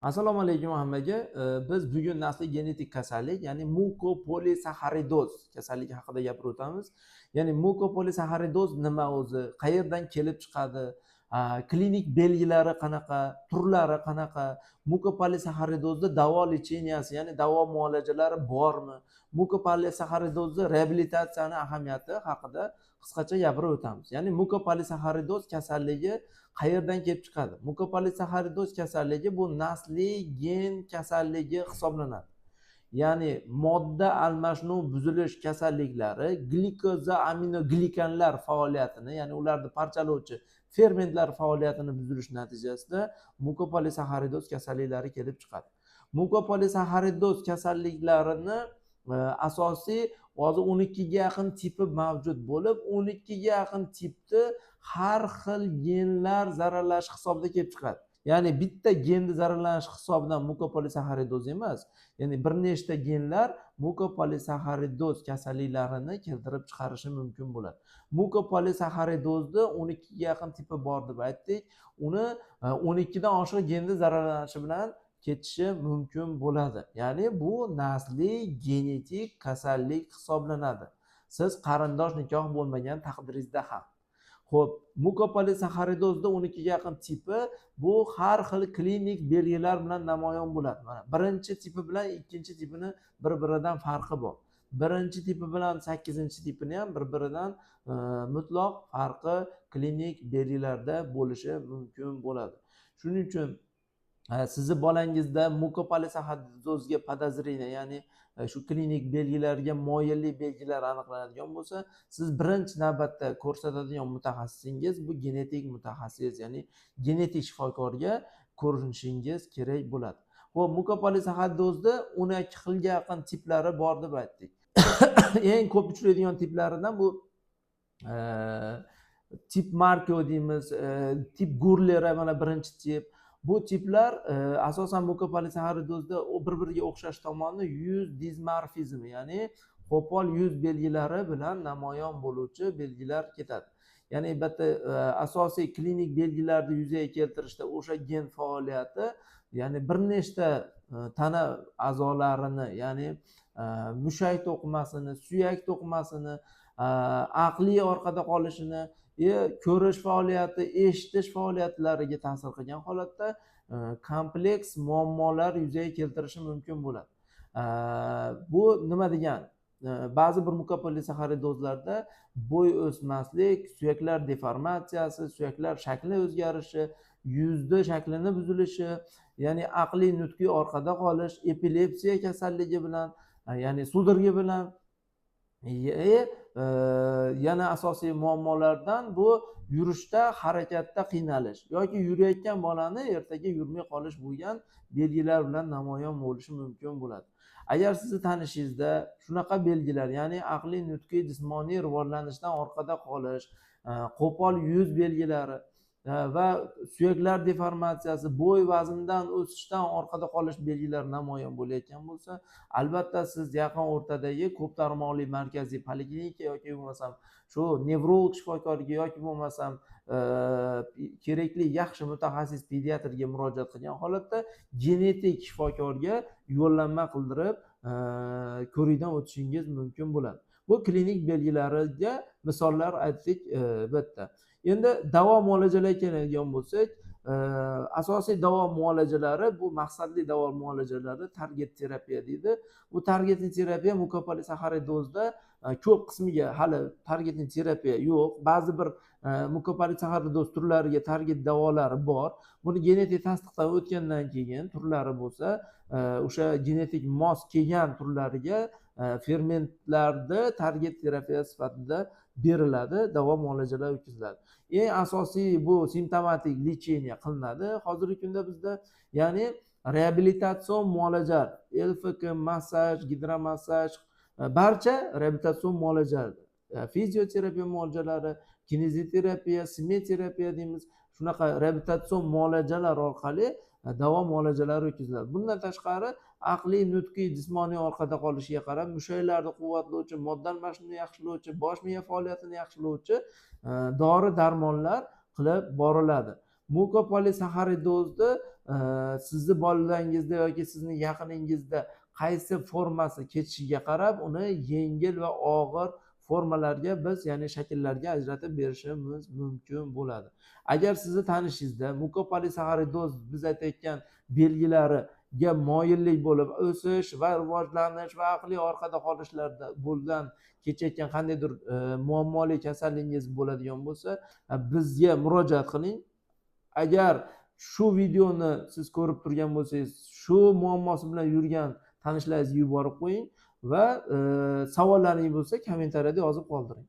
Assalomu alaykum hammaga. Biz bugun nasliy genetik kasallik, ya'ni mukopolisaxaridoz kasalligi haqida gapirib o'tamiz. Ya'ni mukopolisaxaridoz nima o'zi? Qayerdan kelib chiqadi? Klinik belgilari qanaqa? Turlari qanaqa? Mukopolisaxaridozda davo lecheniyasi, ya'ni davo muolajalari bormi? Mukopolisaxaridozda reabilitatsiyani ahamiyati haqida qisqacha gapirib o'tamiz. Ya'ni mukopolisaxaridoz kasalligi qayerdan kelib chiqadi? Mukopolisaxaridoz kasalligi bu nasliy gen kasalligi hisoblanadi. Ya'ni modda almashinuv buzilish kasalliklari glikozoaminoglikanlar faoliyatini, ya'ni ularni parchalovchi fermentlar faoliyatini buzilish natijasida mukopolisaxaridoz kasalliklari kelib chiqadi. Mukopolisaxaridoz kasalliklarini asosiy hozir 12 ga yaqin tipi mavjud bo'lib, 12 ga yaqin tipni har xil genlar zararlashi hisobida kelib chiqadi. Ya'ni bitta genni zararlanish hisobidan mukopolisaxaridoz emas, ya'ni bir nechta genlar mukopolisaxaridoz kasalliklarini keltirib chiqarishi mumkin bo'ladi. Mukopolisaxaridozni 12 ga yaqin tipi bor deb aytdik. Uni 12 dan oshiq genni zararlanishi bilan ketishi mumkin bo'ladi. Ya'ni bu nasliy genetik kasallik hisoblanadi. Siz qarindosh nikoh bo'lmagan taqdiringizda ham. Xo'p, mukopolisaxaridozda 12 ga yaqin tipi bu har xil klinik belgilar bilan namoyon bo'ladi. Mana birinchi tipi bilan ikkinchi tipini bir-biridan farqi bor. Birinchi tipi bilan 8-tipini ham bir-biridan mutlaq farqi klinik belgilarda bo'lishi mumkin bo'ladi. Shuning uchun sizni bolangizda mukopolisaxaridozga podozrение, ya'ni shu klinik belgilarga moyillik belgilari aniqlanadigan bo'lsa, siz birinchi navbatda ko'rsatadigan mutaxassisingiz bu genetik mutaxassis, ya'ni genetik shifokorga ko'rinishingiz kerak bo'ladi. Xo'p, mukopolisaxaridozda 12 xilga yaqin tiplari bor deb aytdik. Eng ko'p uchraydigan tiplaridan bu tip Marko deymiz, tip Gurlera mana birinchi tip. Bu tiplar asosan mukopolisaxaridozda bir-biriga o'xshash tomoni yuz dismorfizmi, ya'ni qo'pol yuz belgilari bilan namoyon bo'luvchi belgilar ketadi. Ya'ni albatta asosiy klinik belgilarni yuzaga keltirishda o'sha gen faoliyati, ya'ni bir nechta tana a'zolarini, ya'ni mushak to'qimasini, suyak to'qimasini, aqliy orqada qolishini, ko'rish faoliyati, eshitish faoliyatlariga ta'sir qilgan holatda kompleks muammolar yuzaga keltirishi mumkin bo'ladi. Bu nima degani? Ba'zi bir mukopolisaxaridozlarda bo'y o'smaslik, suyaklar deformatsiyasi, suyaklar shakli o'zgarishi, yuzda shaklini buzilishi, ya'ni aqliy nutqiy orqada qolish, epilepsiya kasalligi bilan, ya'ni sudirgi bilan, yana asosiy muammolardan bu yurishda, harakatda qiynalish yoki yurayotgan bolani ertaga yurmay qolish bo'lgan belgilar bilan namoyon bo'lishi mumkin bo'ladi. Agar sizni tanishingizda shunaqa belgilar, ya'ni aqliy nutqiy jismoniy rivojlanishdan orqada qolish, qo'pol yuz belgilari va suyaklar deformatsiyasi, bo'y vazndan o'sishdan orqada qolish belgilari namoyon bo'layotgan bo'lsa, albatta siz yaqin o'rtadagi ko'p tarmoqli markaziy poliklinika yoki bo'lmasam shu nevrolog shifokoriga yoki bo'lmasam kerakli yaxshi mutaxassis pediatrga murojaat qilgan holatda genetik shifokorga yo'llanma qildirib ko'rikdan o'tishingiz mumkin bo'ladi. Bu klinik belgilariga misollar aytdik bitta. Endi davo muolajalarga keladigan bo'lsak, asosiy davo muolajalari bu maqsadli davo muolajalari target terapiya deydi. Bu targetli terapiya mukopolisaxaridozda ko'p qismiga hali targetli terapiya yo'q. Ba'zi bir mukopolisaxaridoz turlariga target davolari bor. Buni genetik tasdiqdan o'tgandan keyin turlari bo'lsa, o'sha genetik mos kelgan turlariga fermentlarda target terapiya sifatida beriladi, davo muolajalar o'tkaziladi. Eng asosiy bu simptomatik lecheniya qilinadi. Hozirgi kunda bizda ya'ni reabilitatsion muolajalar, LFK, massaj, gidromassaj, barcha reabilitatsion muolajalar, fizioterapiya muolajalari, kineziterapiya, simmeterapiya deymiz. Shunaqa reabilitatsion muolajalar orqali davo muolajalari o'tkaziladi. Bundan tashqari aqliy nutqiy jismoniy orqada qolishiga qarab mushaklarni quvvatlovchi, modda almashinuvini yaxshilovchi, bosh miya faoliyatini yaxshilovchi dori darmonlar qilib boriladi. Mukopolisaxaridozda sizni bolalaringizda yoki sizni yaqiningizda qaysi formasi ketishiga qarab uni yengil va og'ir formalarga biz, ya'ni shakllarga ajratib berishimiz mumkin bo'ladi. Agar sizni tanishingizda mukopolisaxaridoz biz aytayotgan belgilariga moyillik bo'lib, o'sish va rivojlanish va aqliy orqada qolishlarda bo'lgan kechayotgan qandaydir muammoli kasalligingiz bo'ladigan bo'lsa, bizga murojaat qiling. Agar shu videoni siz ko'rib turgan bo'lsangiz, shu muammosi bilan yurgan tanishlaringizga yuborib qo'ying va savollaringiz bo'lsa kommentariyada yozib qoldiring.